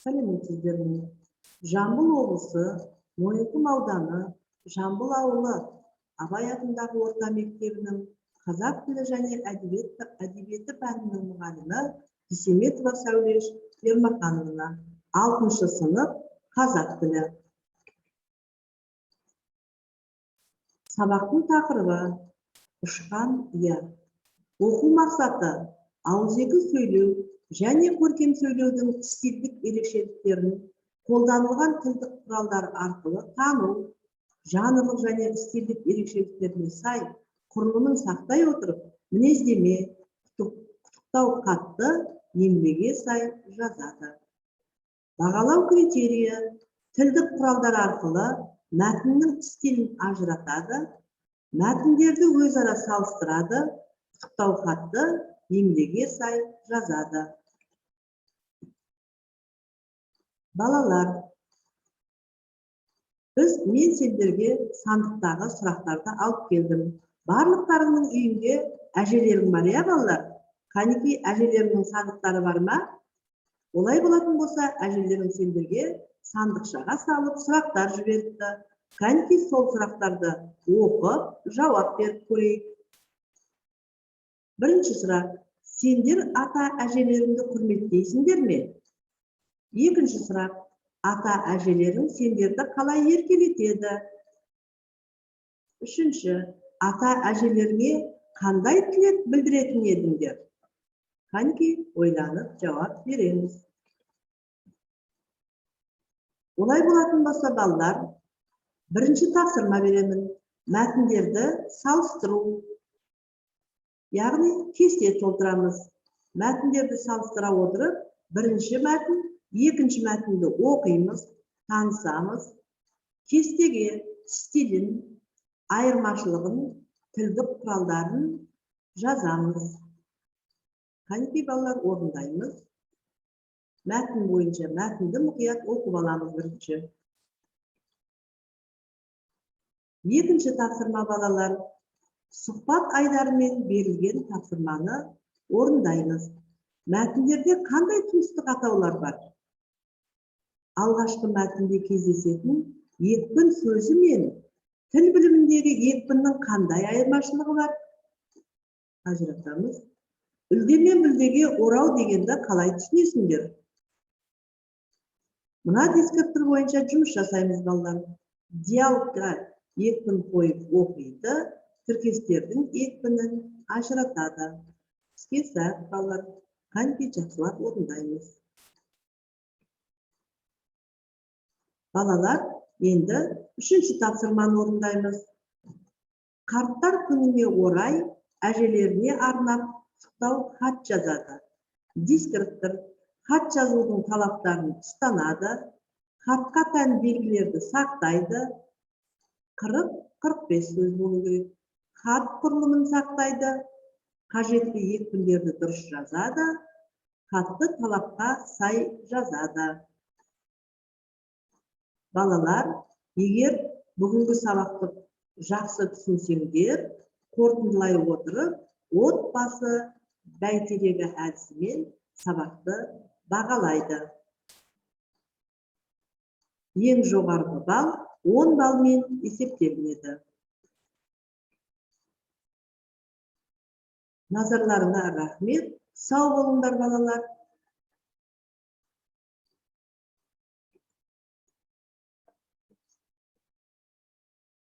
Сәлеметсіздерме? Жамбыл облысы, Мойынқұм ауданы, Жамбыл ауылы Абай атындағы орта мектебінің қазақ тілі және әдебиеті пәнінің мұғалімі Дүйсеметова Сәулеш Ермахановна, 6 сынып қазақ тілі. Сабақтың тақырыбы ұшқан ұя. Оқу мақсаты ауызекі сөйлеу және көркем сөйлеудің стильдік ерекшеліктерін қолданылған тілдік құралдар арқылы тану, жанрлық және стильдік ерекшеліктеріне сай құрылымын сақтай отырып, мінездеме, құттықтау хатты еңбегі сай жазады. Бағалау критерийі тілдік құралдар арқылы мәтіннің стилін ажыратады, мәтіндерді өзара салыстырады, құттықтау хатты еңбегі сай жазады. Балалар, мен сендерге сандықтағы сұрақтарды алып келдім. Барлықтарының үйінде әжелерің бар, иә балалар? Қанекей, әжелерінің сандықтары бар ма? Олай болатын болса, әжелерің сендерге сандықшаға салып сұрақтар жіберіпті. Қанекей, сол сұрақтарды оқып, жауап беріп көрейік. Бірінші сұрақ: сендер ата әжелеріңді құрметтейсіңдер ме? Екінші сұрақ: ата әжелерің сендерді қалай еркелетеді? Үшінші: ата әжелеріңе қандай тілек білдіретін едіңдер? Қанекей, ойланып жауап береміз. Олай болатын болса, балалар, бірінші тапсырма беремін. Мәтіндерді салыстыру, яғни кесте толтырамыз. Мәтіндерді салыстыра отырып, бірінші мәтін, екінші мәтінді оқимыз, танысамыз. Кестеге стилін, айырмашылығын, тілдік құралдарын жазамыз. Қанекей, балалар, орындаймыз. Мәтін бойынша мәтінді мұқият оқып аламыз бірінші. Екінші тапсырма, балалар, сұхбат айдарымен берілген тапсырманы орындаймыз. Мәтіндерде қандай туыстық атаулар бар? Алғашқы мәтінде кездесетін екпін сөзі мен тіл біліміндегі екпіннің қандай айырмашылығы бар? Ажыратамыз. Үлде мен бүлдеге орау дегенді қалай түсінесіңдер? Мына дискриптор бойынша жұмыс жасаймыз, балалар. Диалогқа екпін қойып оқиды, тіркестердің екпінін ажыратады. Іске сәт, балалар. Қанекей, жақсылап орындаймыз. Балалар, енді үшінші тапсырманы орындаймыз. Қарттар күніне орай әжелеріне арнап құттықтау хат жазады. Дискриптор хат жазудың талаптарын ұстанады, хатқа тән белгілерді сақтайды. 40-45 сөз болу керек. Хат құрылымын сақтайды, қажетті екпіндерді дұрыс жазады, хатты талапқа сай жазады. Балалар, егер бүгінгі сабақты жақсы түсінсеңдер, қорытындылай отырып, отбасы бәйтерегі әдісімен сабақты бағалайды. Ең жоғарғы балл 10 балмен есептелінеді. Назарларыңа рахмет. Сау болыңдар, балалар.